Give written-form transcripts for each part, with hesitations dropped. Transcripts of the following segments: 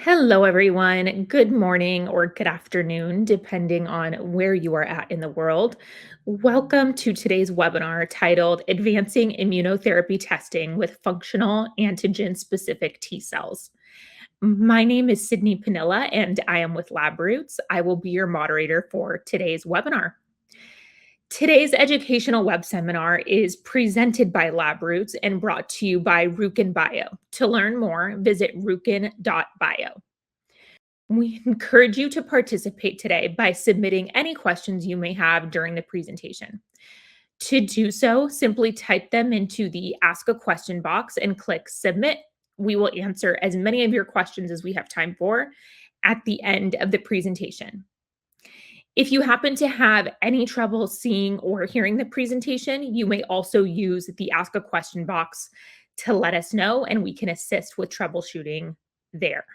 Hello, everyone. Good morning or good afternoon, depending on where you are at in the world. Welcome to today's webinar titled Advancing Immunotherapy Testing with Functional Antigen-specific T Cells. My name is Sydney Panilla, and I am with LabRoots. I will be your moderator for today's webinar. Today's educational web seminar is presented by LabRoots and brought to you by RoukenBio. To learn more, visit rouken.bio. We encourage you to participate today by submitting any questions you may have during the presentation. To do so, simply type them into the Ask a Question box and click Submit. We will answer as many of your questions as we have time for at the end of the presentation. If you happen to have any trouble seeing or hearing the presentation, you may also use the Ask a Question box to let us know, and we can assist with troubleshooting there.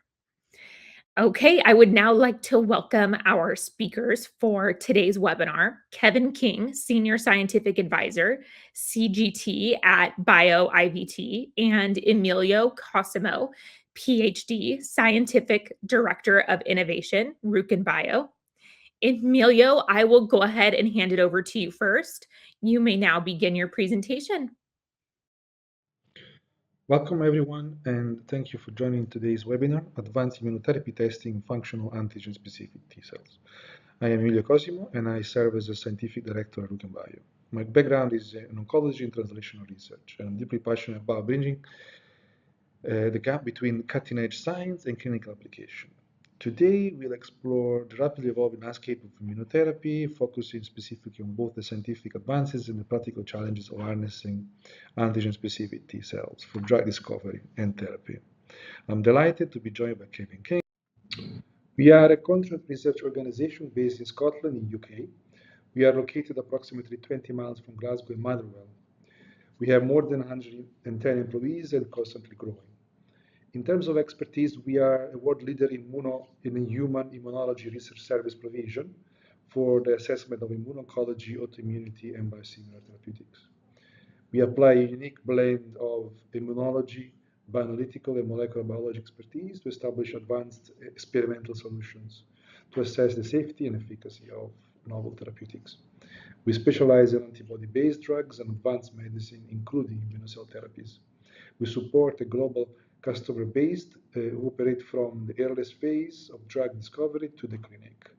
Okay, I would now like to welcome our speakers for today's webinar, Kevin King, Senior Scientific Advisor, CGT at BioIVT, and Emilio Cosimo, PhD, Scientific Director of Innovation, RoukenBio. Emilio, I will go ahead and hand it over to you first. You may now begin your presentation. Welcome everyone, and thank you for joining today's webinar, Advanced Immunotherapy Testing Functional Antigen-specific T Cells. I am Emilio Cosimo, and I serve as a Scientific Director at RoukenBio. My background is in oncology and translational research, and I'm deeply passionate about bridging the gap between cutting-edge science and clinical application. Today, we'll explore the rapidly evolving landscape of immunotherapy, focusing specifically on both the scientific advances and the practical challenges of harnessing antigen-specific T cells for drug discovery and therapy. I'm delighted to be joined by Kevin King. We are a contract research organization based in Scotland, in UK. We are located approximately 20 miles from Glasgow and Motherwell. We have more than 110 employees and constantly growing. In terms of expertise, we are a world leader in human immunology research service provision for the assessment of immuno-oncology, autoimmunity, and biosimilar therapeutics. We apply a unique blend of immunology, bioanalytical, and molecular biology expertise to establish advanced experimental solutions to assess the safety and efficacy of novel therapeutics. We specialize in antibody-based drugs and advanced medicine, including immunotherapies. We support a global customer base who operate from the earliest phase of drug discovery to the clinic.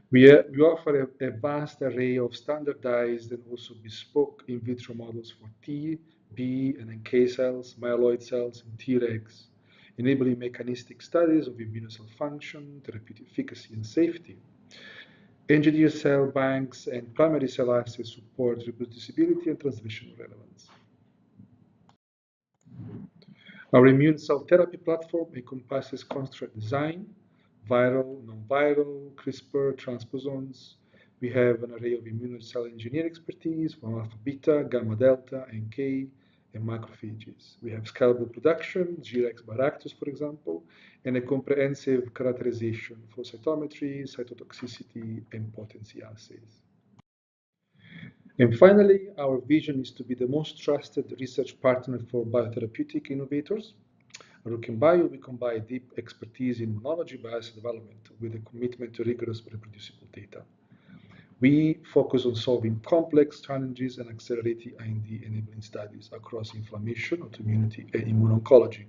We offer a vast array of standardized and also bespoke in vitro models for T, B, and NK cells, myeloid cells, and Tregs, enabling mechanistic studies of immune cell function, therapeutic efficacy, and safety. Engineered cell banks and primary cell assays support reproducibility and translational relevance. Our immune cell therapy platform encompasses construct design, viral, non-viral, CRISPR, transposons. We have an array of immune cell engineering expertise from alpha beta, gamma delta, NK, and macrophages. We have scalable production, G-Rex baractus, for example, and a comprehensive characterization for cytometry, cytotoxicity, and potency assays. And finally, our vision is to be the most trusted research partner for biotherapeutic innovators. At RoukenBio, we combine deep expertise in immunology bias development with a commitment to rigorous reproducible data. We focus on solving complex challenges and accelerating IND-enabling studies across inflammation, autoimmunity, and immuno-oncology.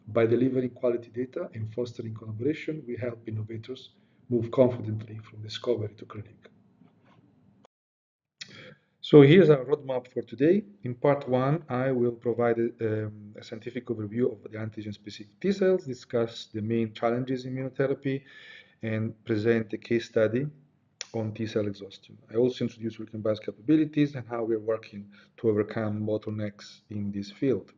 By delivering quality data and fostering collaboration, we help innovators move confidently from discovery to clinic. So here's our roadmap for today. In part one, I will provide a scientific overview of the antigen-specific T cells, discuss the main challenges in immunotherapy, and present a case study on T cell exhaustion. I also introduce RoukenBio's capabilities and how we're working to overcome bottlenecks in this field.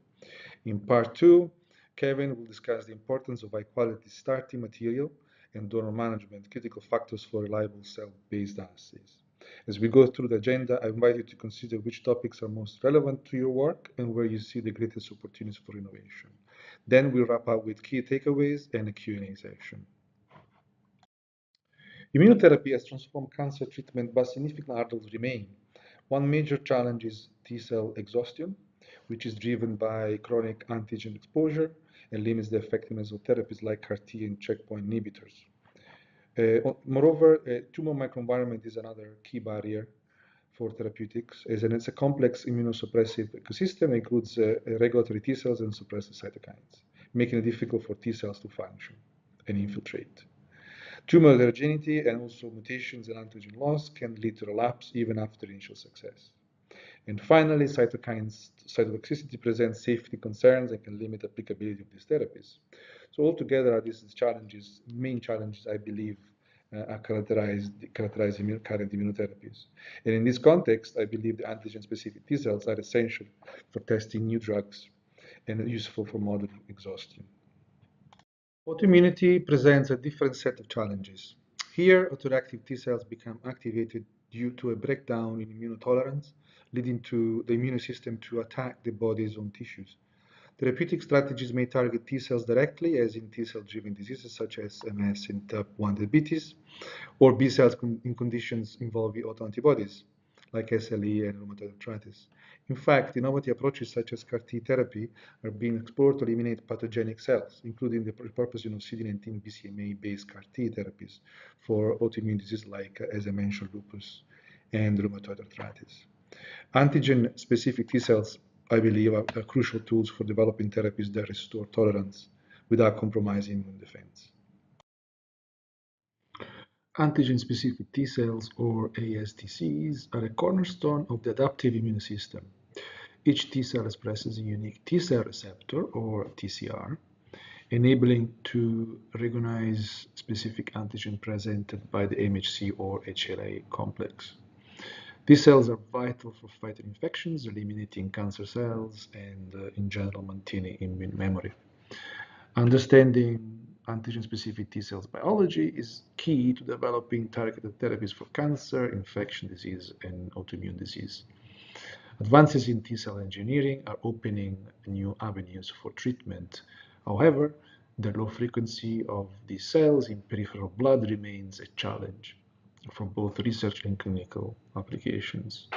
In part two, Kevin will discuss the importance of high-quality starting material and donor management, critical factors for reliable cell-based assays. As we go through the agenda, I invite you to consider which topics are most relevant to your work and where you see the greatest opportunities for innovation. Then we'll wrap up with key takeaways and a Q&A session. Immunotherapy has transformed cancer treatment, but significant hurdles remain. One major challenge is T cell exhaustion, which is driven by chronic antigen exposure and limits the effectiveness of therapies like CAR-T and checkpoint inhibitors. Moreover, tumor microenvironment is another key barrier for therapeutics, as it's a complex immunosuppressive ecosystem that includes regulatory T cells and suppressive cytokines, making it difficult for T cells to function and infiltrate. Tumor heterogeneity and also mutations and antigen loss can lead to relapse even after initial success. And finally, cytotoxicity presents safety concerns and can limit applicability of these therapies. So altogether, these main challenges, I believe, are characterize current immunotherapies. And in this context, I believe the antigen-specific T cells are essential for testing new drugs and useful for modeling exhaustion. Autoimmunity presents a different set of challenges. Here, autoreactive T cells become activated due to a breakdown in immunotolerance, leading to the immune system to attack the body's own tissues. Therapeutic strategies may target T cells directly, as in T cell-driven diseases such as MS and type 1 diabetes, or B cells in conditions involving autoantibodies, like SLE and rheumatoid arthritis. In fact, innovative approaches such as CAR-T therapy are being explored to eliminate pathogenic cells, including the repurposing of CD19 BCMA-based CAR-T therapies for autoimmune diseases like, as I mentioned, lupus and rheumatoid arthritis. Antigen-specific T cells, I believe, are crucial tools for developing therapies that restore tolerance without compromising immune defense. Antigen-specific T cells, or ASTCs, are a cornerstone of the adaptive immune system. Each T cell expresses a unique T cell receptor, or TCR, enabling to recognize specific antigen presented by the MHC or HLA complex. These cells are vital for fighting infections, eliminating cancer cells, and in general, maintaining immune memory. Understanding antigen-specific T cells biology is key to developing targeted therapies for cancer, infection disease, and autoimmune disease. Advances in T cell engineering are opening new avenues for treatment. However, the low frequency of these cells in peripheral blood remains a challenge for both research and clinical applications.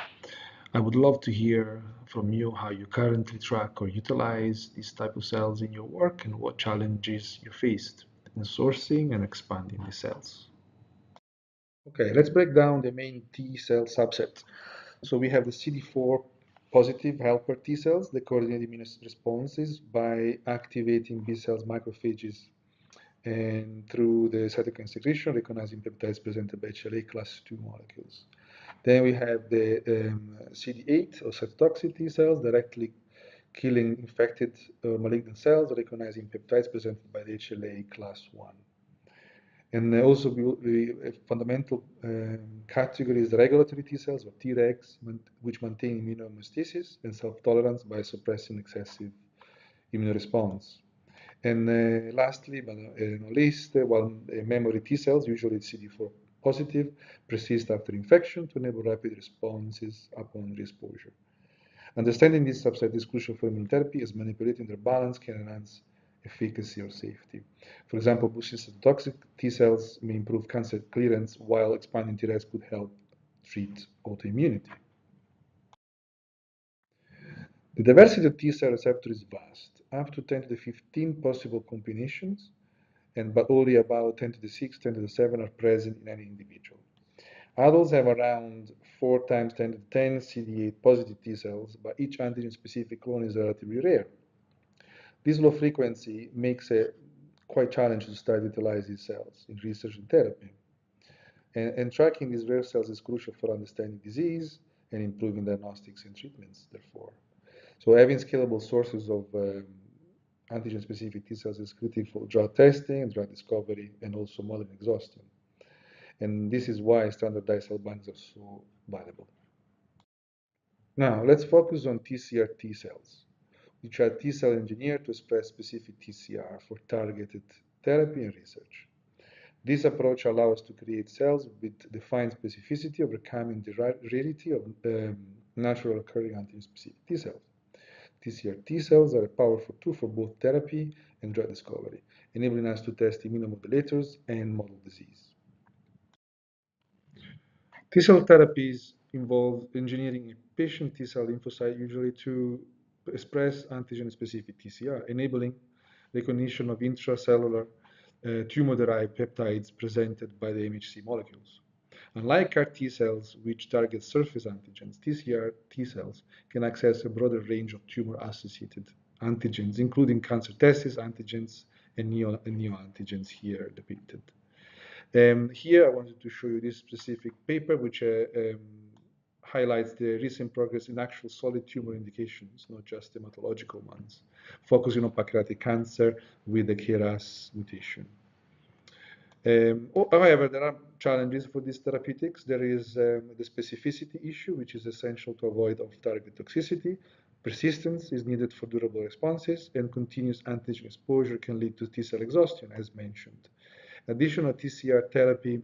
I would love to hear from you how you currently track or utilize these type of cells in your work and what challenges you faced in sourcing and expanding these cells. Okay, let's break down the main T cell subsets. So we have the CD4 positive helper T cells that coordinate immune responses by activating B cells, macrophages, and through the cytokine secretion, recognizing peptides presented by HLA class II molecules. Then we have the CD8 or cytotoxic T cells directly killing infected or malignant cells, recognizing peptides presented by the HLA class I. And also, a fundamental category is the regulatory T cells, or Tregs, which maintain immunohomeostasis and self-tolerance by suppressing excessive immune response. And lastly, but not least, memory T cells, usually CD4 positive, persist after infection to enable rapid responses upon re-exposure. Understanding this subset is crucial for immunotherapy, as manipulating their balance can enhance efficacy or safety. For example, boosting cytotoxic T cells may improve cancer clearance, while expanding Tregs could help treat autoimmunity. The diversity of T cell receptors is vast, up to 10 to the 15 possible combinations, but only about 10 to the 6, 10 to the 7 are present in any individual. Adults have around 4 times 10 to the 10 CD8 positive T cells, but each antigen-specific clone is relatively rare. This low frequency makes it quite challenging to start utilizing these cells in research and therapy. And tracking these rare cells is crucial for understanding disease and improving diagnostics and treatments, therefore. So having scalable sources of antigen-specific T cells is critical for drug testing, drug discovery, and also modeling exhaustion. And this is why standardized cell banks are so valuable. Now, let's focus on TCR-T cells, which are T cell engineered to express specific TCR for targeted therapy and research. This approach allows us to create cells with defined specificity, overcoming the rarity of natural occurring antigen-specific T cells. TCR-T cells are a powerful tool for both therapy and drug discovery, enabling us to test immunomodulators and model disease. T cell therapies involve engineering a patient T cell lymphocyte, usually to express antigen-specific TCR, enabling recognition of intracellular tumor-derived peptides presented by the MHC molecules. Unlike CAR T cells, which target surface antigens, TCR-T cells can access a broader range of tumor-associated antigens, including cancer testis antigens and neoantigens here depicted. Here I wanted to show you this specific paper, which highlights the recent progress in actual solid tumor indications, not just hematological ones, focusing on pancreatic cancer with the KRAS mutation. However, there are challenges for these therapeutics. There is the specificity issue, which is essential to avoid off-target toxicity. Persistence is needed for durable responses, and continuous antigen exposure can lead to T-cell exhaustion, as mentioned. Additional TCR therapy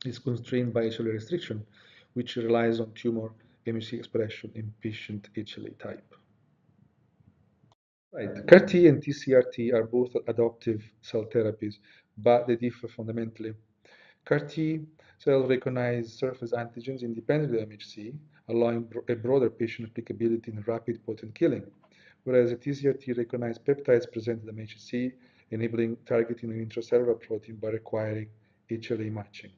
is constrained by HLA restriction, which relies on tumor MHC expression in patient HLA type. Right. CAR T and TCR-T are both adoptive cell therapies, but they differ fundamentally. CAR T cells recognize surface antigens independently of MHC, allowing a broader patient applicability in rapid, potent killing, whereas a TCR-T recognizes peptides presented in MHC, enabling targeting an intracellular protein by requiring HLA matching.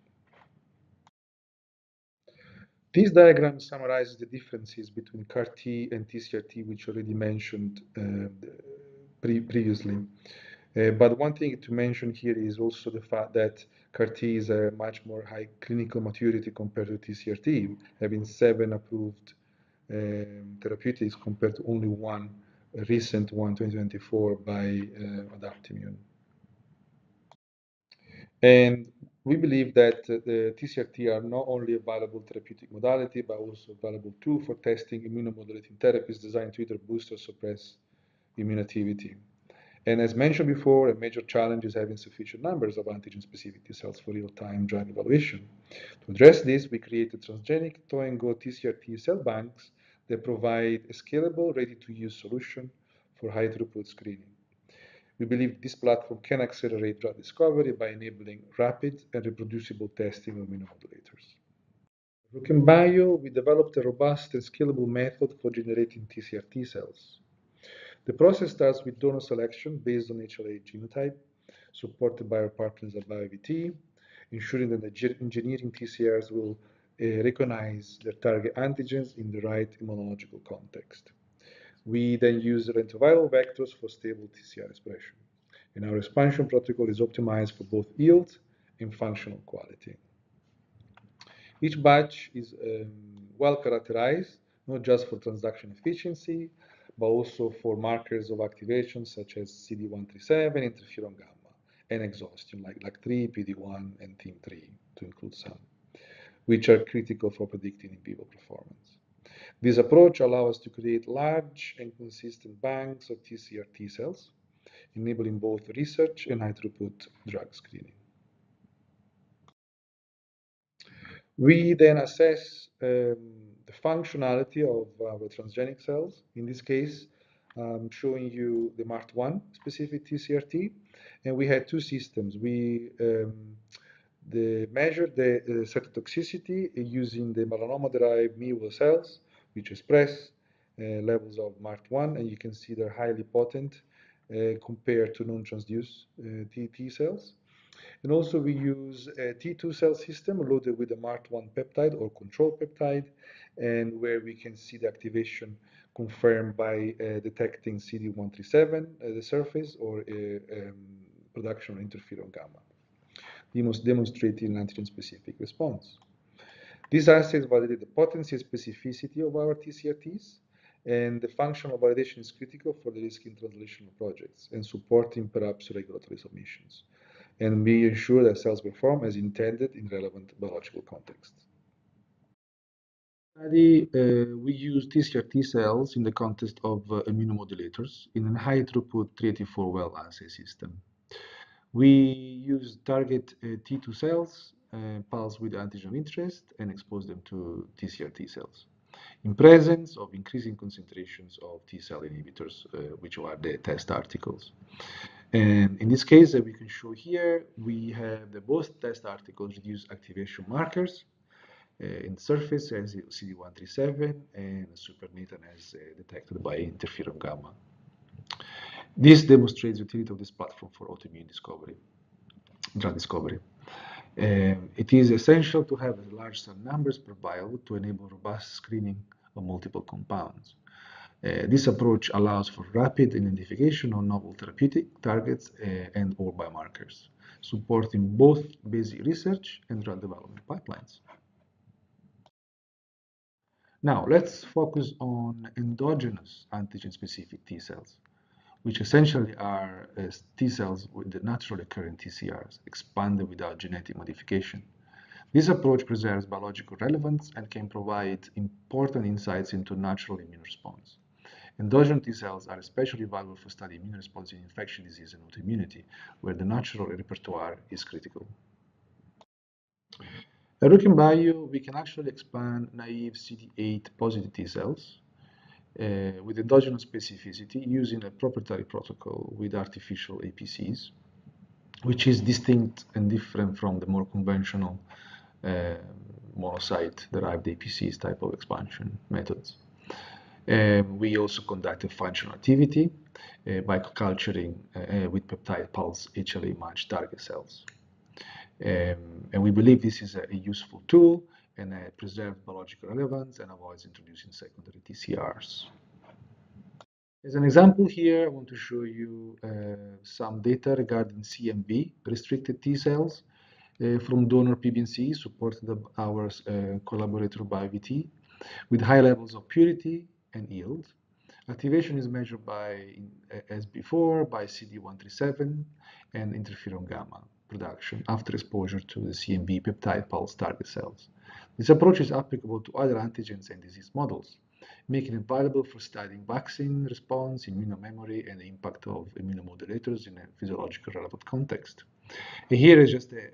This diagram summarizes the differences between CAR T and TCR-T, which already mentioned previously. But one thing to mention here is also the fact that CAR T is a much more high clinical maturity compared to TCR-T, having 7 approved therapeutics compared to only one recent one, 2024, by Adaptimmune. And we believe that the TCR-T are not only a valuable therapeutic modality, but also a valuable tool for testing immunomodulating therapies designed to either boost or suppress immune activity. And as mentioned before, a major challenge is having sufficient numbers of antigen-specific T cells for real-time drug evaluation. To address this, we created transgenic TOE-and-GO TCR-T cell banks that provide a scalable, ready-to-use solution for high-throughput screening. We believe this platform can accelerate drug discovery by enabling rapid and reproducible testing of immunomodulators. At RoukenBio, we developed a robust and scalable method for generating TCR-T cells. The process starts with donor selection based on HLA genotype, supported by our partners at BioIVT, ensuring that the engineering TCRs will recognize their target antigens in the right immunological context. We then use retroviral vectors for stable TCR expression. And our expansion protocol is optimized for both yield and functional quality. Each batch is well characterized, not just for transduction efficiency, but also for markers of activation such as CD137, interferon gamma, and exhaustion like LAG3, PD1, and TIM3, to include some, which are critical for predicting in vivo performance. This approach allows us to create large and consistent banks of TCR-T cells, enabling both research and high-throughput drug screening. We then assess the functionality of our transgenic cells. In this case, I'm showing you the MART1 specific TCR-T, and we had two systems. We measured the cytotoxicity using the melanoma-derived measurable cells, which express levels of MART1, and you can see they're highly potent compared to non-transduced T cells. And also we use a T2 cell system loaded with a MART1 peptide or control peptide, and where we can see the activation confirmed by detecting CD137 at the surface or production of interferon gamma, demonstrating an antigen-specific response. These assays validate the potency and specificity of our TCR-Ts, and the functional validation is critical for the risk in translational projects and supporting perhaps regulatory submissions. And we ensure that cells perform as intended in relevant biological contexts. We use TCR-T cells in the context of immunomodulators in a high-throughput 384 well assay system. We use target T2 cells, pulse with antigen interest, and expose them to TCR-T cells in presence of increasing concentrations of T-cell inhibitors, which are the test articles. And in this case that we can show here, we have both test articles reduce activation markers, in the surface as CD137 and supernatant as detected by interferon gamma. This demonstrates the utility of this platform for autoimmune discovery, drug discovery. It is essential to have large cell numbers per vial to enable robust screening of multiple compounds. This approach allows for rapid identification of novel therapeutic targets and/or biomarkers, supporting both basic research and drug development pipelines. Now, let's focus on endogenous antigen-specific T cells, which essentially are T cells with the naturally occurring TCRs, expanded without genetic modification. This approach preserves biological relevance and can provide important insights into natural immune response. Endogenous T cells are especially valuable for studying immune response in infectious disease and autoimmunity, where the natural repertoire is critical. At RoukenBio, we can actually expand naive CD8 positive T cells with endogenous specificity using a proprietary protocol with artificial APCs, which is distinct and different from the more conventional monocyte-derived APCs type of expansion methods. We also conducted functional activity by culturing with peptide pulse HLA-matched target cells. And we believe this is a useful tool and preserves biological relevance and avoids introducing secondary TCRs. As an example here, I want to show you some data regarding CMV restricted T cells from donor PBMCs supported by our collaborator BioIVT with high levels of purity and yield. Activation is measured as before, by CD137 and interferon gamma production after exposure to the CMV peptide pulse target cells. This approach is applicable to other antigens and disease models, making it valuable for studying vaccine response, immunomemory, and the impact of immunomodulators in a physiological relevant context. And here is just a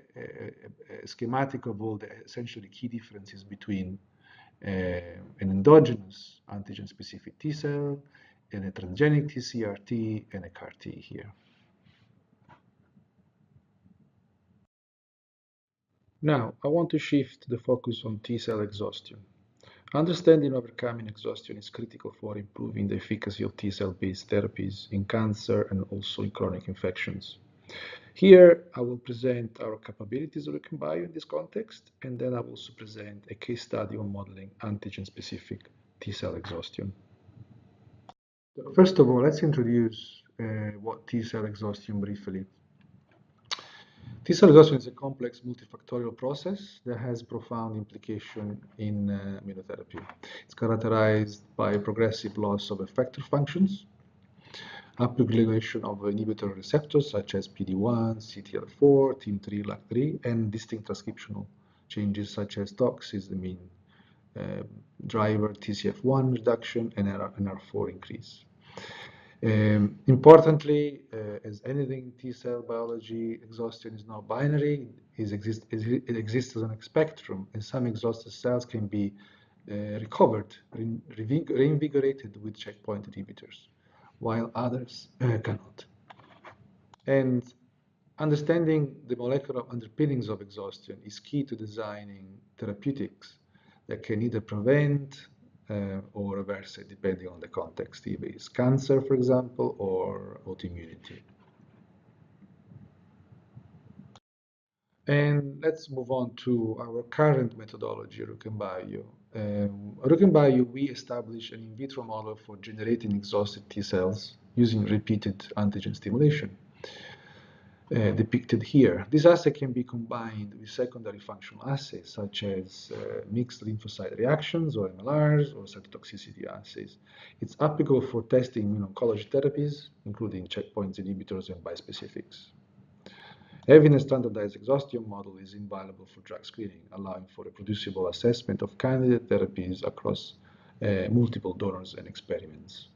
schematic of all the essentially key differences between an endogenous antigen-specific T cell and a transgenic TCR-T and a CAR-T here. Now, I want to shift the focus on T cell exhaustion. Understanding overcoming exhaustion is critical for improving the efficacy of T cell-based therapies in cancer and also in chronic infections. Here, I will present our capabilities of RoukenBio in this context, and then I will also present a case study on modeling antigen-specific T cell exhaustion. First of all, let's introduce what T cell exhaustion briefly. T cell exhaustion is a complex multifactorial process that has profound implication in immunotherapy. It's characterized by progressive loss of effector functions, upregulation of inhibitory receptors such as PD-1, CTLA-4, TIM3, LAG3, and distinct transcriptional changes such as toxismin, driver TCF1 reduction, and NR4 increase. Importantly, as anything T cell biology, exhaustion is not binary. It exists as a spectrum, and some exhausted cells can be recovered, reinvigorated with checkpoint inhibitors, while others cannot. And understanding the molecular underpinnings of exhaustion is key to designing therapeutics that can either prevent or reverse it, depending on the context, if it's cancer, for example, or autoimmunity. And let's move on to our current methodology, RoukenBio. RoukenBio, we established an in vitro model for generating exhausted T cells using repeated antigen stimulation, depicted here. This assay can be combined with secondary functional assays such as mixed lymphocyte reactions or MLRs or cytotoxicity assays. It's applicable for testing immuno-oncology therapies, including checkpoints inhibitors and bispecifics. Having a standardized exhaustion model is invaluable for drug screening, allowing for reproducible assessment of candidate therapies across multiple donors and experiments.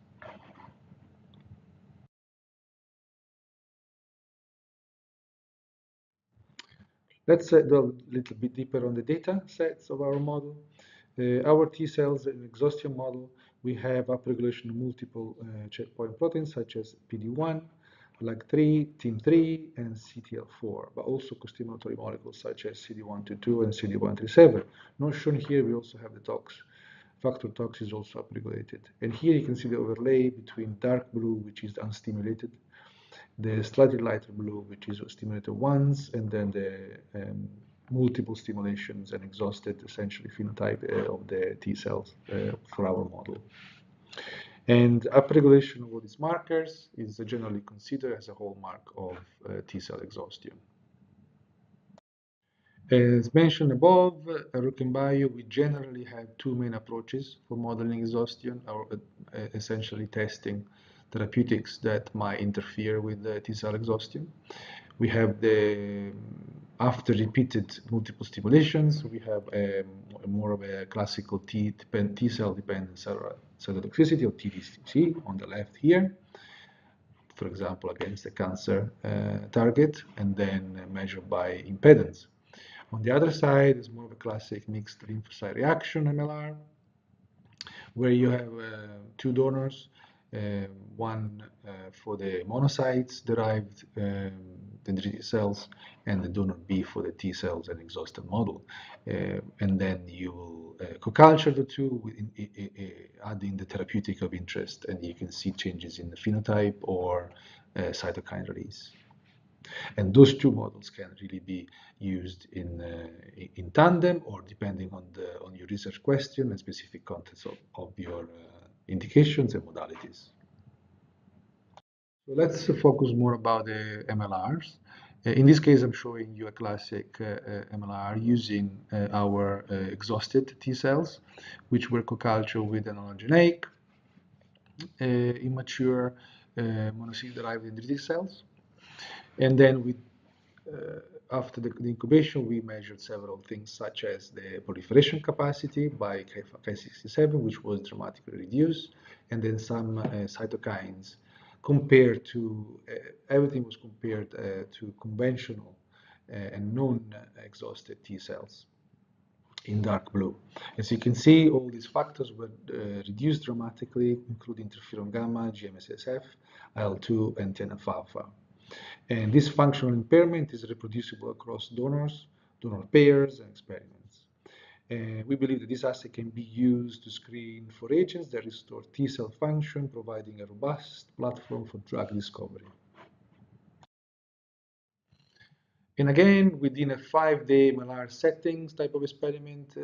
Let's delve a little bit deeper on the data sets of our model. Our T cells in exhaustion model, we have upregulation of multiple checkpoint proteins such as PD-1, LAG3, TIM3, and CTL4, but also costimulatory molecules such as CD122 and CD137. Not shown here, we also have the tox. Factor tox is also upregulated. And here you can see the overlay between dark blue, which is unstimulated, the slightly lighter blue, which is stimulated once, and then the multiple stimulations and exhausted, essentially, phenotype of the T cells for our model. And upregulation of all these markers is generally considered as a hallmark of T cell exhaustion. As mentioned above, at RoukenBio, we generally have two main approaches for modeling exhaustion, or essentially testing therapeutics that might interfere with T cell exhaustion. We have the, after repeated multiple stimulations, we have more of a classical T cell dependent cytotoxicity, or TDCC, on the left here, for example, against the cancer target, and then measured by impedance. On the other side is more of a classic mixed lymphocyte reaction, MLR, where you have two donors, one for the monocytes derived dendritic cells, and the donor B for the T cells and exhausted model. And then you will co-culture the two, adding the therapeutic of interest, and you can see changes in the phenotype or cytokine release. And those two models can really be used in tandem, or depending on your research question and specific context of your indications and modalities. So let's focus more about the MLRs. In this case, I'm showing you a classic MLR using our exhausted T cells, which were co-cultured with an allogeneic immature monocyte-derived dendritic cells. And then we, after the incubation, we measured several things, such as the proliferation capacity by Ki67, which was dramatically reduced, and then some cytokines compared to, everything was compared to conventional and non-exhausted T cells in dark blue. As you can see, all these factors were reduced dramatically, including interferon gamma, GM-CSF, IL-2, and TNF-alpha. And this functional impairment is reproducible across donors, donor pairs, and experiments. And we believe that this assay can be used to screen for agents that restore T cell function, providing a robust platform for drug discovery. And again, within a 5-day MLR settings type of experiment,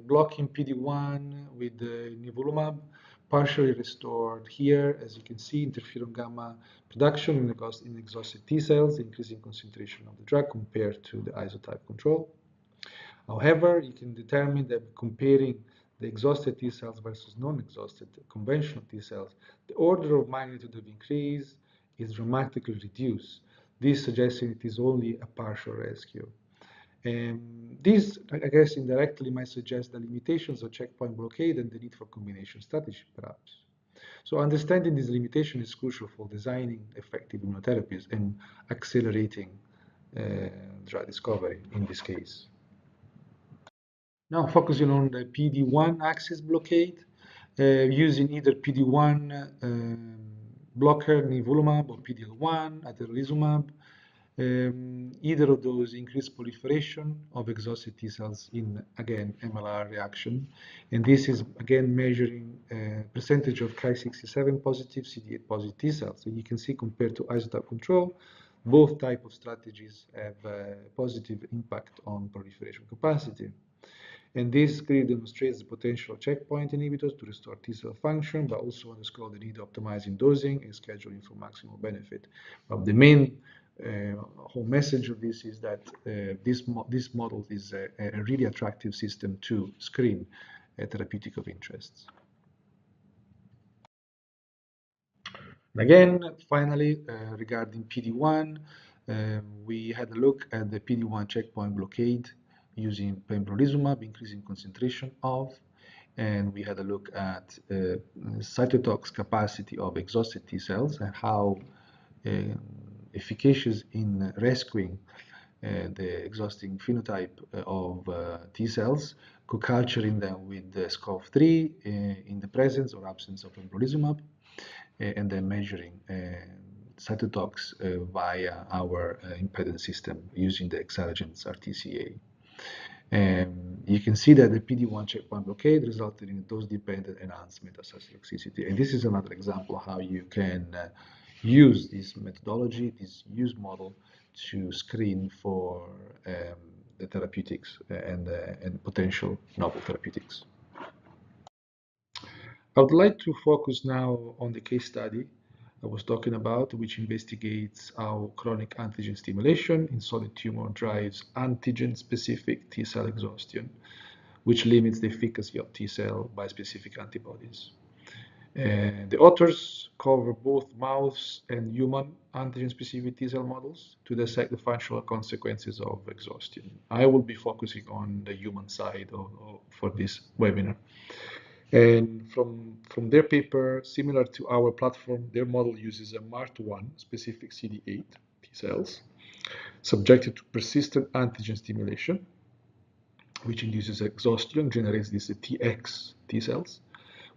blocking PD-1 with nivolumab partially restored here, as you can see, interferon gamma production in exhausted T cells, increasing concentration of the drug compared to the isotype control. However, you can determine that comparing the exhausted T cells versus non-exhausted conventional T cells, the order of magnitude of increase is dramatically reduced. This suggesting it is only a partial rescue. This, I guess, indirectly might suggest the limitations of checkpoint blockade and the need for combination strategy, perhaps. So understanding this limitation is crucial for designing effective immunotherapies and accelerating drug discovery in this case. Now focusing on the PD-1 axis blockade, using either PD-1 blocker, nivolumab, or PD-L1, atezolizumab. Either of those increase proliferation of exhausted T cells in, again, MLR reaction. And this is, again, measuring percentage of Ki67 positive, CD8 positive T cells. So you can see, compared to isotype control, both type of strategies have a positive impact on proliferation capacity. And this clearly demonstrates the potential of checkpoint inhibitors to restore T cell function, but also underscore the need of optimizing dosing and scheduling for maximal benefit. But the main whole message of this is that this model is a really attractive system to screen a therapeutic of interest. Again, finally, regarding PD-1, we had a look at the PD-1 checkpoint blockade using pembrolizumab, increasing concentration of, and we had a look at cytotox capacity of exhausted T cells and how efficacious in rescuing the exhausting phenotype of T cells, co-culturing them with the SCOF3 in the presence or absence of pembrolizumab, and then measuring cytotox via our impedance system using the exogenous RTCA. You can see that the PD-1 checkpoint blockade resulted in dose-dependent enhancement of cytotoxicity. And this is another example of how you can use this methodology, this use model, to screen for the therapeutics and potential novel therapeutics. I would like to focus now on the case study I was talking about, which investigates how chronic antigen stimulation in solid tumor drives antigen-specific T cell exhaustion, which limits the efficacy of T cell bispecific antibodies. The authors cover both mouse and human antigen-specific T cell models to dissect the functional consequences of exhaustion. I will be focusing on the human side for this webinar. And from their paper, similar to our platform, their model uses a MART1 specific CD8 T cells subjected to persistent antigen stimulation, which induces exhaustion, generates these TX T cells,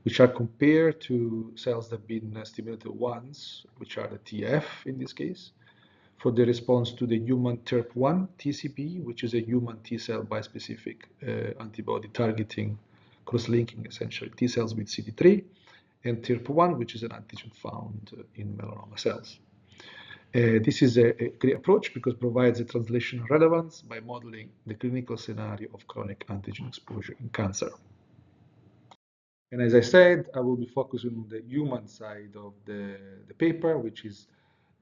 which are compared to cells that have been stimulated once, which are the TF in this case, for the response to the human TRP1 TCP, which is a human T cell bispecific antibody targeting cross-linking essentially T cells with CD3, and TRP1, which is an antigen found in melanoma cells. This is a great approach because it provides a translational relevance by modeling the clinical scenario of chronic antigen exposure in cancer. And as I said, I will be focusing on the human side of the paper, which is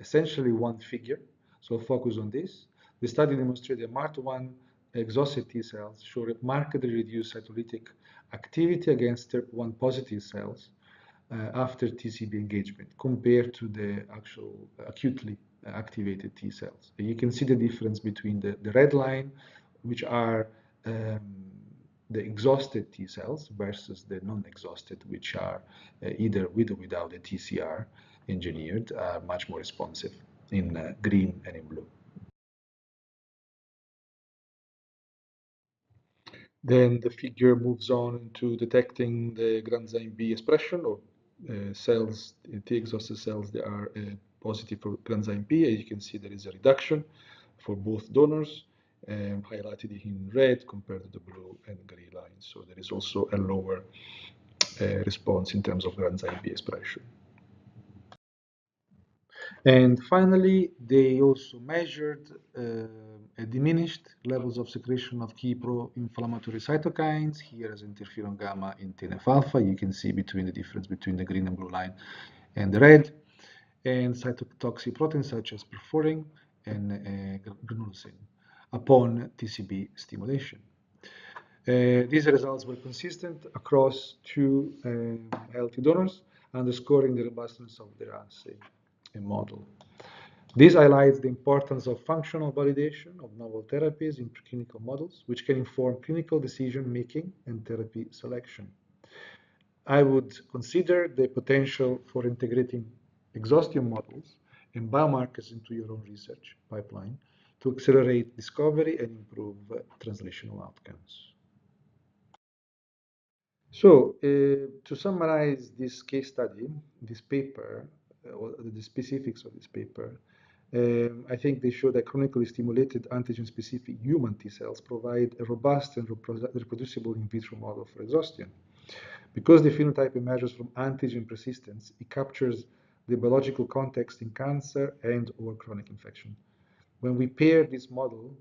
essentially one figure. So I'll focus on this. The study demonstrated that MART1 exhausted T cells show markedly reduced cytolytic activity against TRP1 positive cells after TCB engagement compared to the actual acutely activated T cells. And you can see the difference between the red line, which are the exhausted T cells versus the non-exhausted, which are either with or without the TCR engineered, are much more responsive in green and in blue. Then the figure moves on to detecting the granzyme B expression or cells, T-exhausted cells that are positive for granzyme B. As you can see, there is a reduction for both donors, highlighted in red compared to the blue and gray lines. So there is also a lower response in terms of granzyme B expression. And finally, they also measured diminished levels of secretion of key pro-inflammatory cytokines, here as interferon gamma and TNF-alpha. You can see between the difference between the green and blue line and the red, and cytotoxic proteins such as perforin and granulosin upon TCB stimulation. These results were consistent across two healthy donors, underscoring the robustness of their assay and model. This highlights the importance of functional validation of novel therapies in preclinical models, which can inform clinical decision-making and therapy selection. I would consider the potential for integrating exhaustion models and biomarkers into your own research pipeline to accelerate discovery and improve translational outcomes. So, to summarize this case study, this paper, or the specifics of this paper, I think they show that chronically stimulated antigen-specific human T cells provide a robust and reproducible in vitro model for exhaustion. Because the phenotype emerges from antigen persistence, it captures the biological context in cancer and/or chronic infection. When we pair this model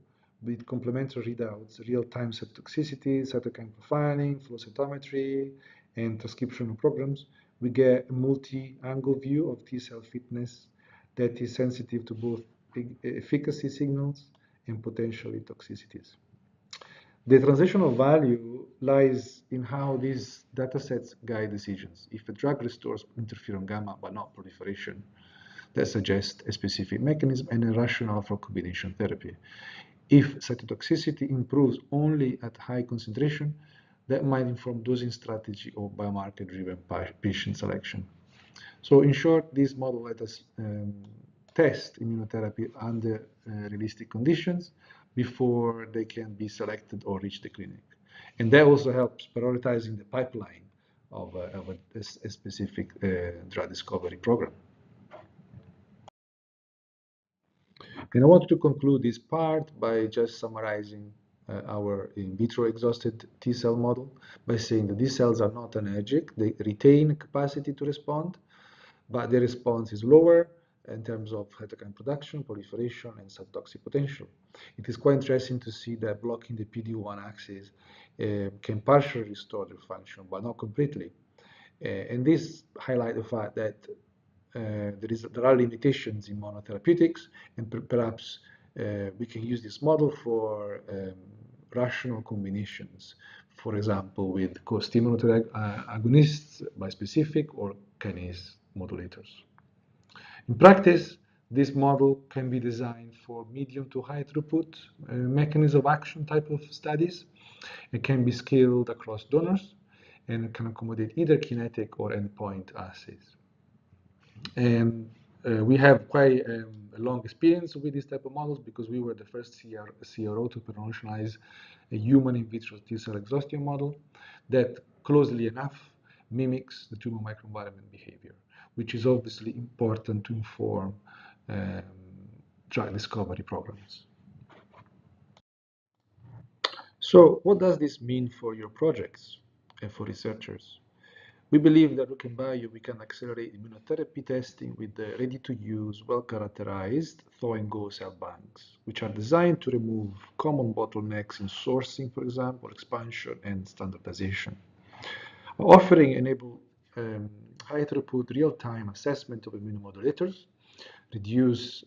with complementary readouts, real-time cytotoxicity, cytokine profiling, flow cytometry, and transcriptional programs, we get a multi-angle view of T cell fitness that is sensitive to both efficacy signals and potentially toxicities. The translational value lies in how these datasets guide decisions. If a drug restores interferon gamma but not proliferation, that suggests a specific mechanism and a rationale for combination therapy. If cytotoxicity improves only at high concentration, that might inform dosing strategy or biomarker-driven patient selection. So in short, this model let us test immunotherapy under realistic conditions before they can be selected or reach the clinic. And that also helps prioritizing the pipeline of a specific drug discovery program. And I want to conclude this part by just summarizing our in vitro exhausted T cell model by saying that these cells are not anergic, they retain capacity to respond, but their response is lower in terms of cytokine production, proliferation, and cytotoxic potential. It is quite interesting to see that blocking the PD-1 axis can partially restore their function, but not completely. And this highlights the fact that there are limitations in monotherapeutics, and perhaps we can use this model for rational combinations, for example, with co-stimulatory agonists, bispecific, or kinase modulators. In practice, this model can be designed for medium to high throughput mechanism of action type of studies. It can be scaled across donors and it can accommodate either kinetic or endpoint assays. And we have quite a long experience with this type of models because we were the first CRO to operationalize a human in vitro T cell exhaustion model that closely enough mimics the tumor microenvironment behavior, which is obviously important to inform um, drug discovery programs. So, what does this mean for your projects and for researchers? We believe that RoukenBio we can accelerate immunotherapy testing with the ready-to-use, well-characterized thaw-and-go cell banks, which are designed to remove common bottlenecks in sourcing, for example, expansion and standardization. Our offering enable high-throughput real-time assessment of immunomodulators, reduce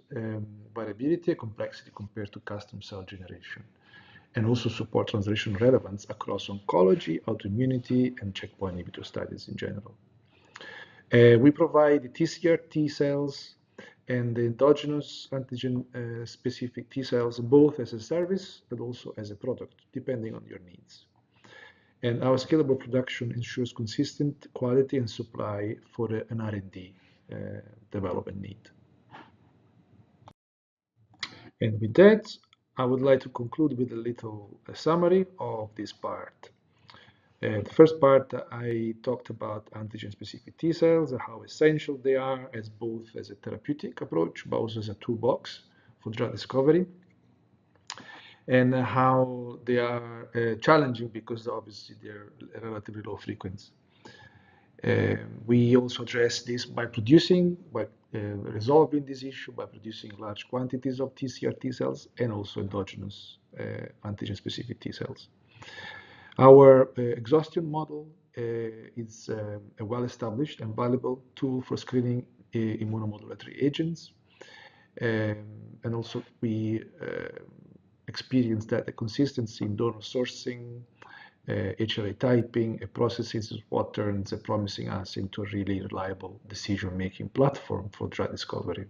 variability and complexity compared to custom cell generation, and also support translation relevance across oncology, autoimmunity, and checkpoint inhibitor studies in general. We provide the TCR-T cells and the endogenous antigen-specific T cells both as a service but also as a product, depending on your needs. And our scalable production ensures consistent quality and supply for an R&D development need. And with that, I would like to conclude with a little summary of this part. The first part, I talked about antigen-specific T cells and how essential they are as both as a therapeutic approach, but also as a toolbox for drug discovery, and how they are challenging because obviously they're relatively low frequency. We also address this by resolving this issue by producing large quantities of TCR-T cells and also endogenous antigen-specific T cells. Our exhaustion model is a well-established and valuable tool for screening immunomodulatory agents. And also we experienced that the consistency in donor sourcing, HLA typing, a processes is what turns a promising assay into a really reliable decision-making platform for drug discovery.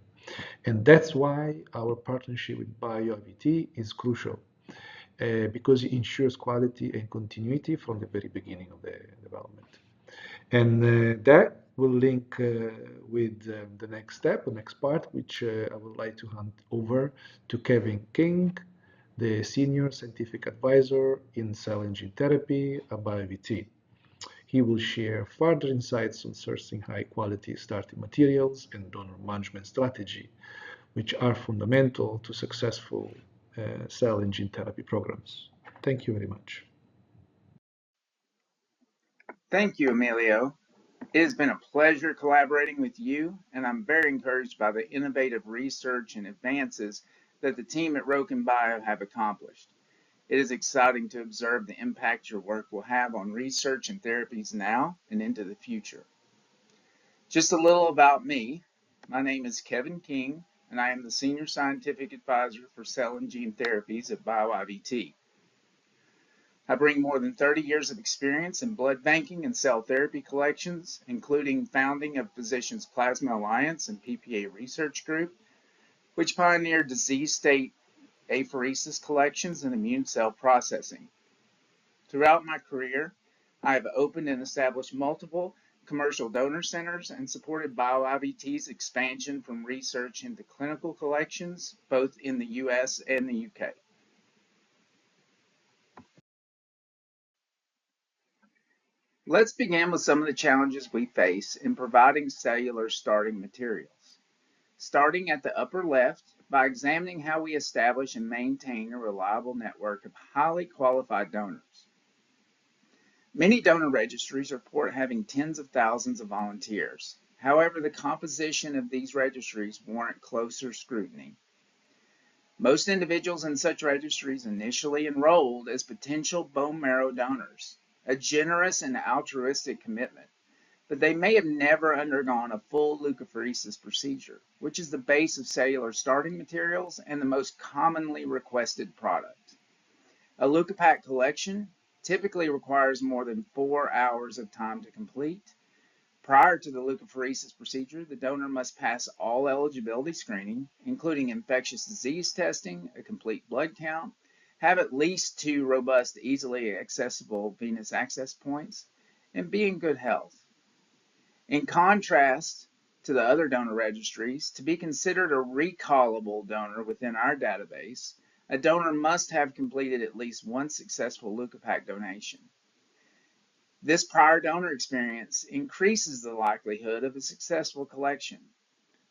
And that's why our partnership with BioIVT is crucial, because it ensures quality and continuity from the very beginning of the development. And that will link with the next step, the next part, which I would like to hand over to Kevin King, the Senior Scientific Advisor in Cell and Gene Therapy at BioIVT. He will share further insights on sourcing high-quality starting materials and donor management strategy, which are fundamental to successful cell and gene therapy programs. Thank you very much. Thank you, Emilio. It has been a pleasure collaborating with you, and I'm very encouraged by the innovative research and advances that the team at RoukenBio have accomplished. It is exciting to observe the impact your work will have on research and therapies now and into the future. Just a little about me. My name is Kevin King, and I am the Senior Scientific Advisor for Cell and Gene Therapies at BioIVT. I bring more than 30 years of experience in blood banking and cell therapy collections, including founding of Physicians Plasma Alliance and PPA Research Group, which pioneered disease state apheresis collections and immune cell processing. Throughout my career, I have opened and established multiple commercial donor centers and supported BioIVT's expansion from research into clinical collections, both in the US and the UK. Let's begin with some of the challenges we face in providing cellular starting materials. Starting at the upper left, by examining how we establish and maintain a reliable network of highly qualified donors. Many donor registries report having tens of thousands of volunteers. However, the composition of these registries warrant closer scrutiny. Most individuals in such registries initially enrolled as potential bone marrow donors, a generous and altruistic commitment, but they may have never undergone a full leukapheresis procedure, which is the base of cellular starting materials and the most commonly requested product. A leukopak collection typically requires more than 4 hours of time to complete. Prior to the leukapheresis procedure, the donor must pass all eligibility screening, including infectious disease testing, a complete blood count, have at least 2 robust, easily accessible venous access points, and be in good health. In contrast to the other donor registries, to be considered a recallable donor within our database, a donor must have completed at least one successful leukopak donation. This prior donor experience increases the likelihood of a successful collection.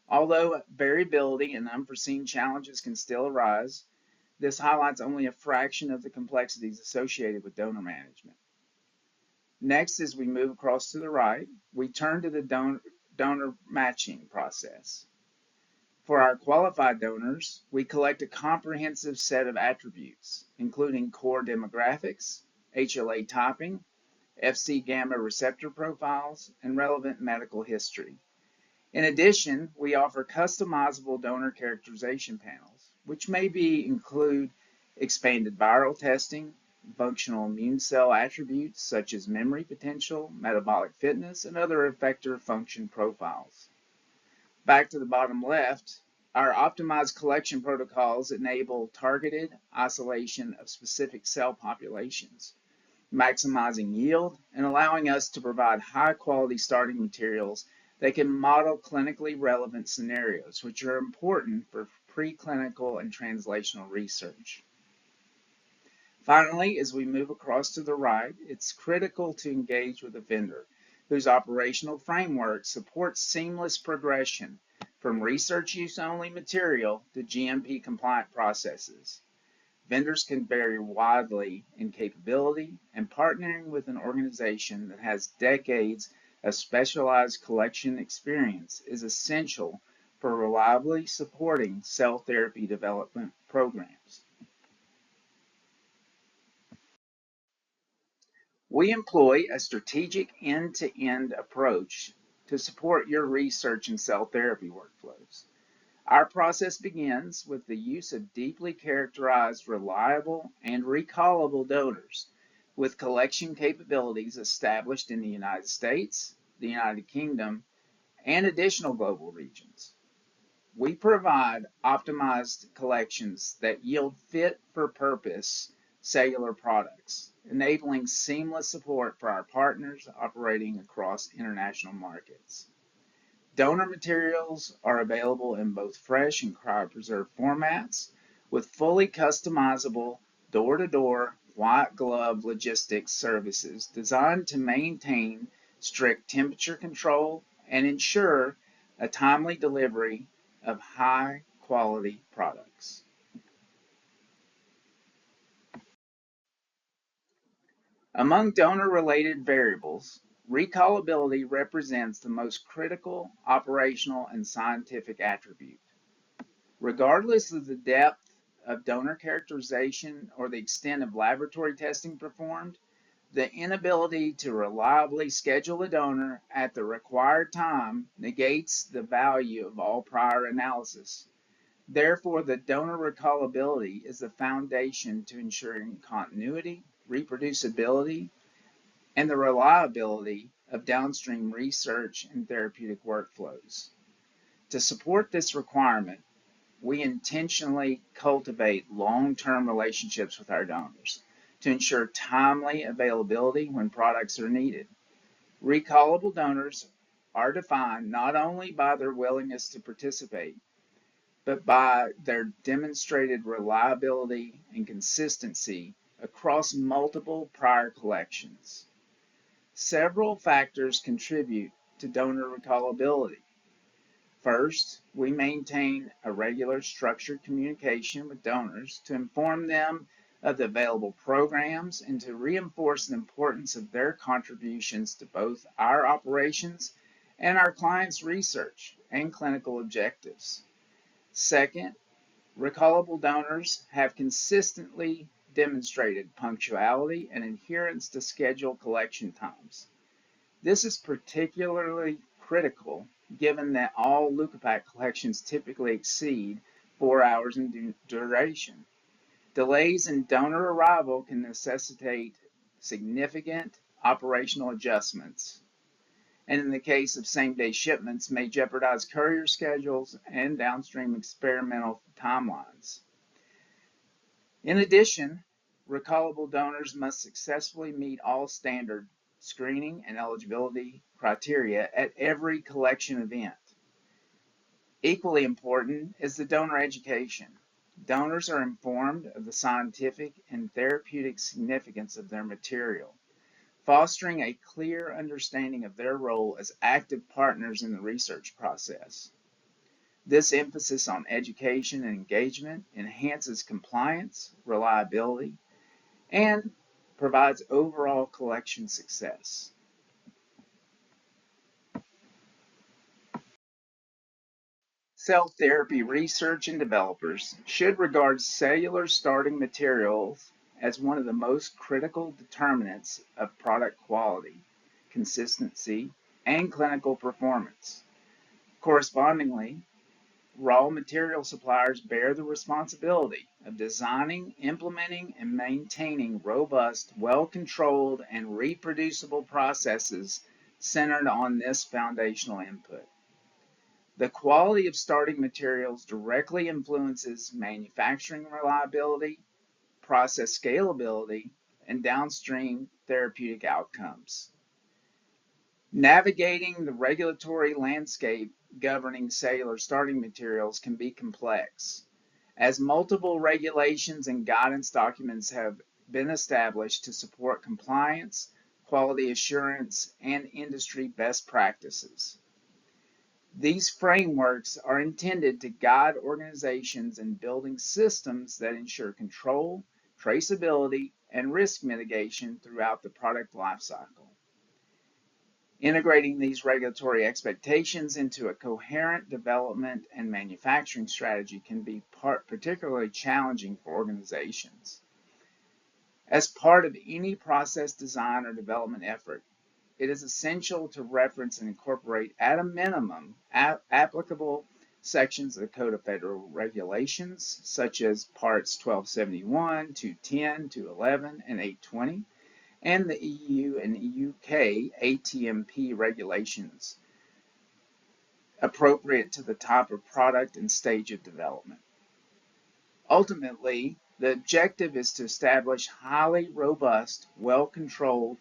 Although variability and unforeseen challenges can still arise, this highlights only a fraction of the complexities associated with donor management. Next, as we move across to the right, we turn to the donor matching process. For our qualified donors, we collect a comprehensive set of attributes, including core demographics, HLA typing, Fc gamma receptor profiles, and relevant medical history. In addition, we offer customizable donor characterization panels, which may include expanded viral testing, functional immune cell attributes such as memory potential, metabolic fitness, and other effector function profiles. Back to the bottom left, our optimized collection protocols enable targeted isolation of specific cell populations, maximizing yield and allowing us to provide high-quality starting materials that can model clinically relevant scenarios, which are important for preclinical and translational research. Finally, as we move across to the right, it's critical to engage with a vendor whose operational framework supports seamless progression from research use only material to GMP compliant processes. Vendors can vary widely in capability, and partnering with an organization that has decades of specialized collection experience is essential for reliably supporting cell therapy development programs. We employ a strategic end-to-end approach to support your research and cell therapy workflows. Our process begins with the use of deeply characterized, reliable, and recallable donors with collection capabilities established in the United States, the United Kingdom, and additional global regions. We provide optimized collections that yield fit-for-purpose cellular products, enabling seamless support for our partners operating across international markets. Donor materials are available in both fresh and cryopreserved formats with fully customizable door-to-door white glove logistics services designed to maintain strict temperature control and ensure a timely delivery of high quality products. Among donor-related variables, recallability represents the most critical operational and scientific attribute. Regardless of the depth of donor characterization or the extent of laboratory testing performed, the inability to reliably schedule a donor at the required time negates the value of all prior analysis. Therefore, the donor recallability is the foundation to ensuring continuity, reproducibility, and the reliability of downstream research and therapeutic workflows. To support this requirement, we intentionally cultivate long-term relationships with our donors to ensure timely availability when products are needed. Recallable donors are defined not only by their willingness to participate, but by their demonstrated reliability and consistency across multiple prior collections. Several factors contribute to donor recallability. First, we maintain a regular structured communication with donors to inform them of the available programs and to reinforce the importance of their contributions to both our operations and our clients' research and clinical objectives. Second, recallable donors have consistently demonstrated punctuality and adherence to scheduled collection times. This is particularly critical given that all leukopak collections typically exceed 4 hours in duration. Delays in donor arrival can necessitate significant operational adjustments, and in the case of same-day shipments, may jeopardize courier schedules and downstream experimental timelines. In addition, recallable donors must successfully meet all standard screening and eligibility criteria at every collection event. Equally important is the donor education. Donors are informed of the scientific and therapeutic significance of their material, fostering a clear understanding of their role as active partners in the research process. This emphasis on education and engagement enhances compliance, reliability, and provides overall collection success. Cell therapy research and developers should regard cellular starting materials as one of the most critical determinants of product quality, consistency, and clinical performance. Correspondingly, raw material suppliers bear the responsibility of designing, implementing, and maintaining robust, well-controlled, and reproducible processes centered on this foundational input. The quality of starting materials directly influences manufacturing reliability, process scalability, and downstream therapeutic outcomes. Navigating the regulatory landscape governing cellular starting materials can be complex, as multiple regulations and guidance documents have been established to support compliance, quality assurance, and industry best practices. These frameworks are intended to guide organizations in building systems that ensure control, traceability, and risk mitigation throughout the product lifecycle. Integrating these regulatory expectations into a coherent development and manufacturing strategy can be particularly challenging for organizations. As part of any process design or development effort, it is essential to reference and incorporate at a minimum applicable sections of the Code of Federal Regulations, such as Parts 1271, 210, 211, and 820, and the EU and UK ATMP regulations, appropriate to the type of product and stage of development. Ultimately, the objective is to establish highly robust, well-controlled,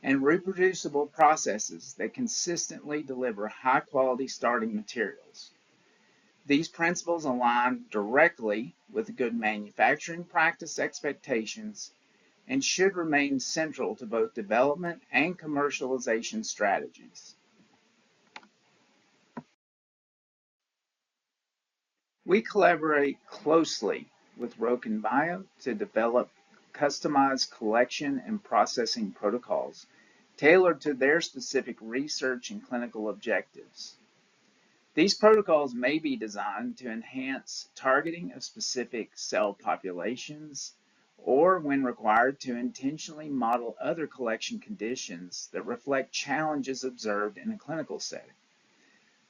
and reproducible processes that consistently deliver high-quality starting materials. These principles align directly with good manufacturing practice expectations and should remain central to both development and commercialization strategies. We collaborate closely with RoukenBio to develop customized collection and processing protocols tailored to their specific research and clinical objectives. These protocols may be designed to enhance targeting of specific cell populations, or when required, to intentionally model other collection conditions that reflect challenges observed in a clinical setting.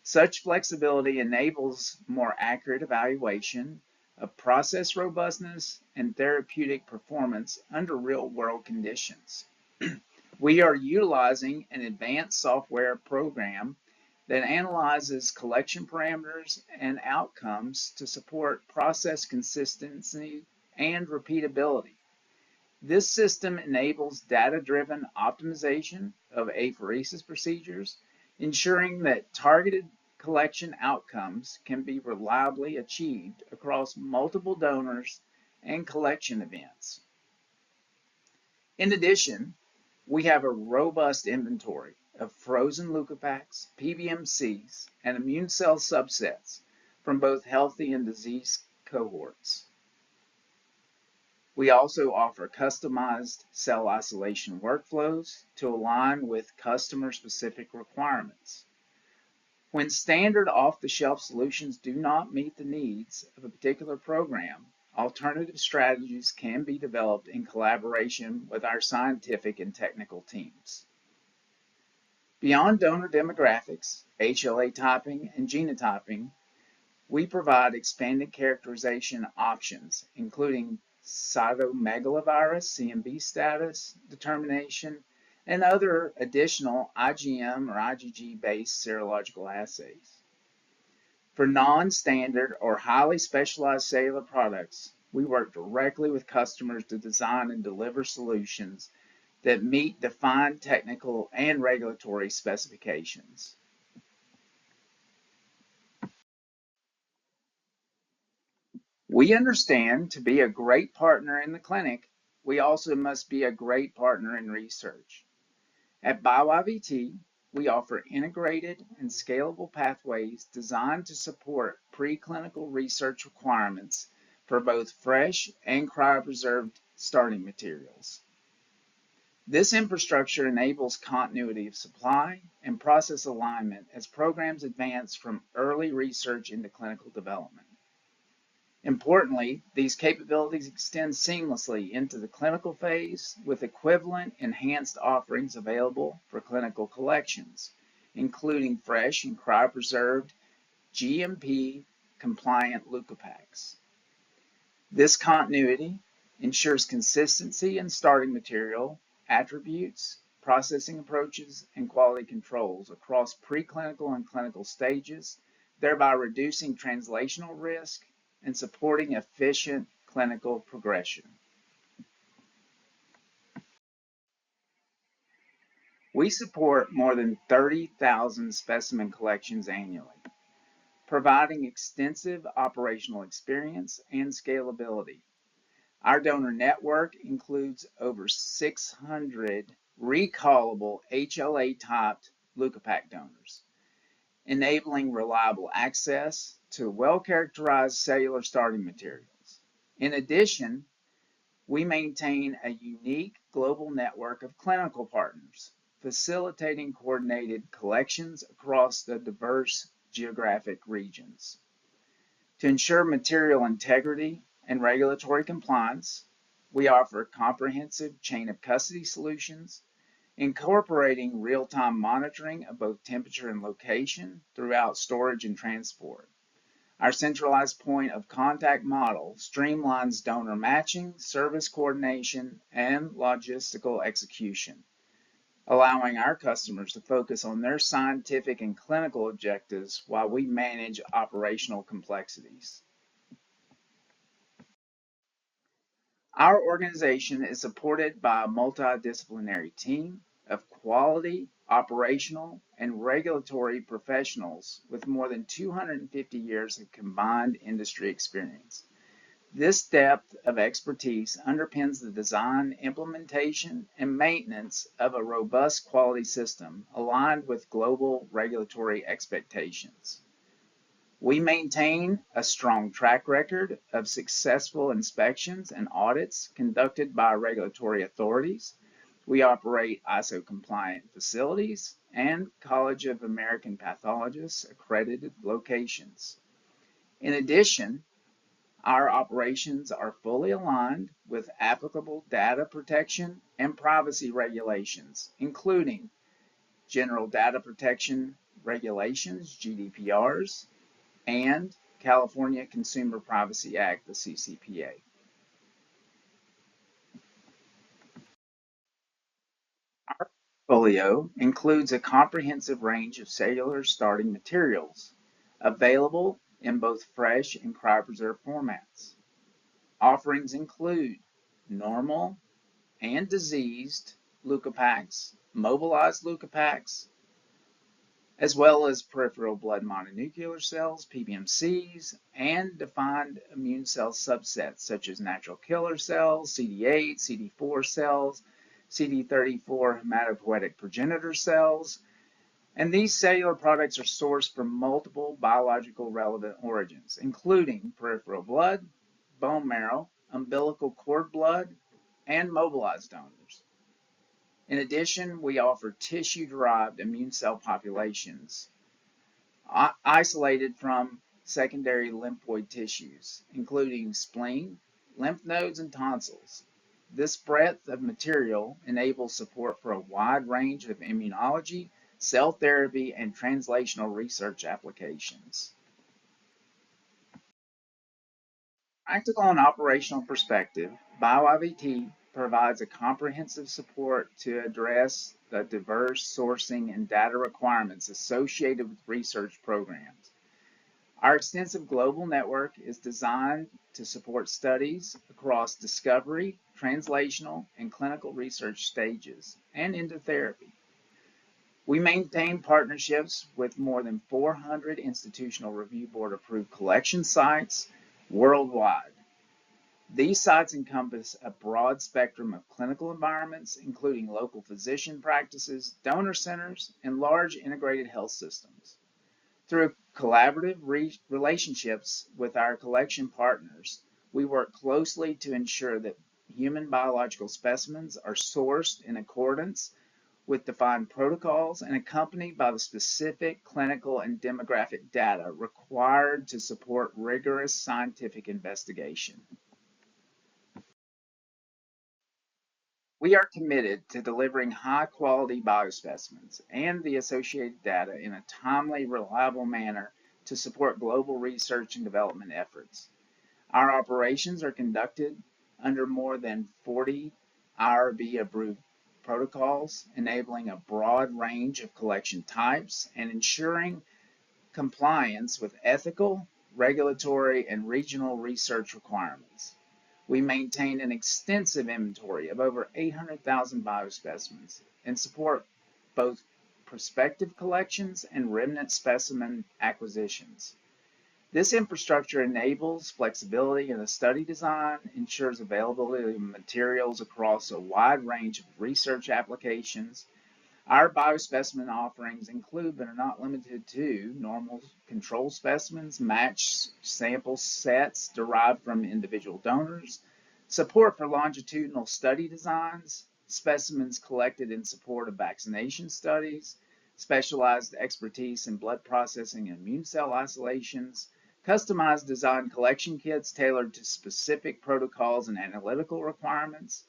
Such flexibility enables more accurate evaluation of process robustness and therapeutic performance under real-world conditions. We are utilizing an advanced software program that analyzes collection parameters and outcomes to support process consistency and repeatability. This system enables data-driven optimization of apheresis procedures, ensuring that targeted collection outcomes can be reliably achieved across multiple donors and collection events. In addition, we have a robust inventory of frozen leukopaks, PBMCs, and immune cell subsets from both healthy and diseased cohorts. We also offer customized cell isolation workflows to align with customer-specific requirements. When standard off-the-shelf solutions do not meet the needs of a particular program, alternative strategies can be developed in collaboration with our scientific and technical teams. Beyond donor demographics, HLA typing, and genotyping, we provide expanded characterization options, including cytomegalovirus, CMV status determination, and other additional IgM or IgG-based serological assays. For non-standard or highly specialized cellular products, we work directly with customers to design and deliver solutions that meet defined technical and regulatory specifications. We understand to be a great partner in the clinic, we also must be a great partner in research. At BioIVT, we offer integrated and scalable pathways designed to support preclinical research requirements for both fresh and cryopreserved starting materials. This infrastructure enables continuity of supply and process alignment as programs advance from early research into clinical development. Importantly, these capabilities extend seamlessly into the clinical phase with equivalent enhanced offerings available for clinical collections, including fresh and cryopreserved GMP compliant leukopaks. This continuity ensures consistency in starting material, attributes, processing approaches, and quality controls across preclinical and clinical stages, thereby reducing translational risk and supporting efficient clinical progression. We support more than 30,000 specimen collections annually, providing extensive operational experience and scalability. Our donor network includes over 600 recallable HLA-typed leukopak donors, enabling reliable access to well-characterized cellular starting materials. In addition, we maintain a unique global network of clinical partners, facilitating coordinated collections across the diverse geographic regions. To ensure material integrity and regulatory compliance, we offer comprehensive chain of custody solutions, incorporating real-time monitoring of both temperature and location throughout storage and transport. Our centralized point of contact model streamlines donor matching, service coordination, and logistical execution, allowing our customers to focus on their scientific and clinical objectives while we manage operational complexities. Our organization is supported by a multidisciplinary team of quality, operational, and regulatory professionals with more than 250 years of combined industry experience. This depth of expertise underpins the design, implementation, and maintenance of a robust quality system aligned with global regulatory expectations. We maintain a strong track record of successful inspections and audits conducted by regulatory authorities. We operate ISO-compliant facilities and College of American Pathologists accredited locations. In addition, our operations are fully aligned with applicable data protection and privacy regulations, including General Data Protection Regulations, GDPRs, and California Consumer Privacy Act, the CCPA. Our portfolio includes a comprehensive range of cellular starting materials available in both fresh and cryopreserved formats. Offerings include normal and diseased leukopaks, mobilized leukopaks, as well as peripheral blood mononuclear cells, PBMCs, and defined immune cell subsets such as natural killer cells, CD8, CD4 cells, CD34 hematopoietic progenitor cells, And these cellular products are sourced from multiple biological relevant origins, including peripheral blood, bone marrow, umbilical cord blood, and mobilized donors. In addition, we offer tissue-derived immune cell populations isolated from secondary lymphoid tissues, including spleen, lymph nodes, and tonsils. This breadth of material enables support for a wide range of immunology, cell therapy, and translational research applications. Practical and operational perspective, BioIVT provides a comprehensive support to address the diverse sourcing and data requirements associated with research programs. Our extensive global network is designed to support studies across discovery, translational, and clinical research stages, and into therapy. We maintain partnerships with more than 400 institutional review board approved collection sites worldwide. These sites encompass a broad spectrum of clinical environments, including local physician practices, donor centers, and large integrated health systems. Through collaborative relationships with our collection partners, we work closely to ensure that human biological specimens are sourced in accordance with defined protocols and accompanied by the specific clinical and demographic data required to support rigorous scientific investigation. We are committed to delivering high-quality biospecimens and the associated data in a timely, reliable manner to support global research and development efforts. Our operations are conducted under more than 40 IRB-approved protocols, enabling a broad range of collection types and ensuring compliance with ethical, regulatory, and regional research requirements. We maintain an extensive inventory of over 800,000 biospecimens and support both prospective collections and remnant specimen acquisitions. This infrastructure enables flexibility in the study design, ensures availability of materials across a wide range of research applications. Our biospecimen offerings include, but are not limited to, normal control specimens, matched sample sets derived from individual donors, support for longitudinal study designs, specimens collected in support of vaccination studies, specialized expertise in blood processing and immune cell isolations, customized design collection kits tailored to specific protocols and analytical requirements.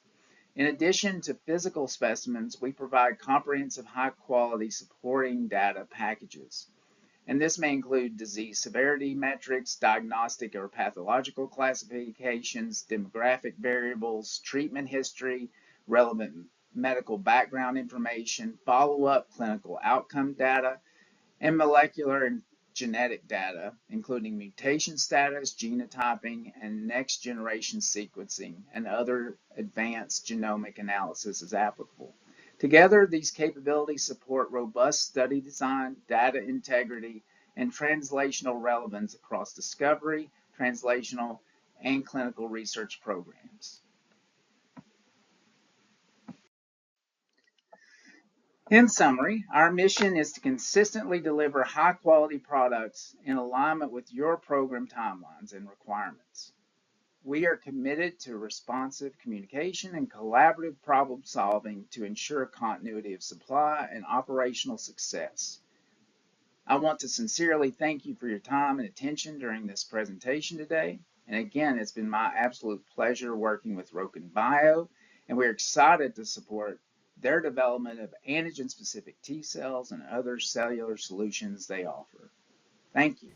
In addition to physical specimens, we provide comprehensive high-quality supporting data packages. And this may include disease severity metrics, diagnostic or pathological classifications, demographic variables, treatment history, relevant medical background information, follow-up clinical outcome data, and molecular and genetic data, including mutation status, genotyping, and next-generation sequencing, and other advanced genomic analysis as applicable. Together, these capabilities support robust study design, data integrity, and translational relevance across discovery, translational, and clinical research programs. In summary, our mission is to consistently deliver high-quality products in alignment with your program timelines and requirements. We are committed to responsive communication and collaborative problem solving to ensure continuity of supply and operational success. I want to sincerely thank you for your time and attention during this presentation today. And again, it's been my absolute pleasure working with RoukenBio, and we're excited to support their development of antigen-specific T cells and other cellular solutions they offer. Thank you.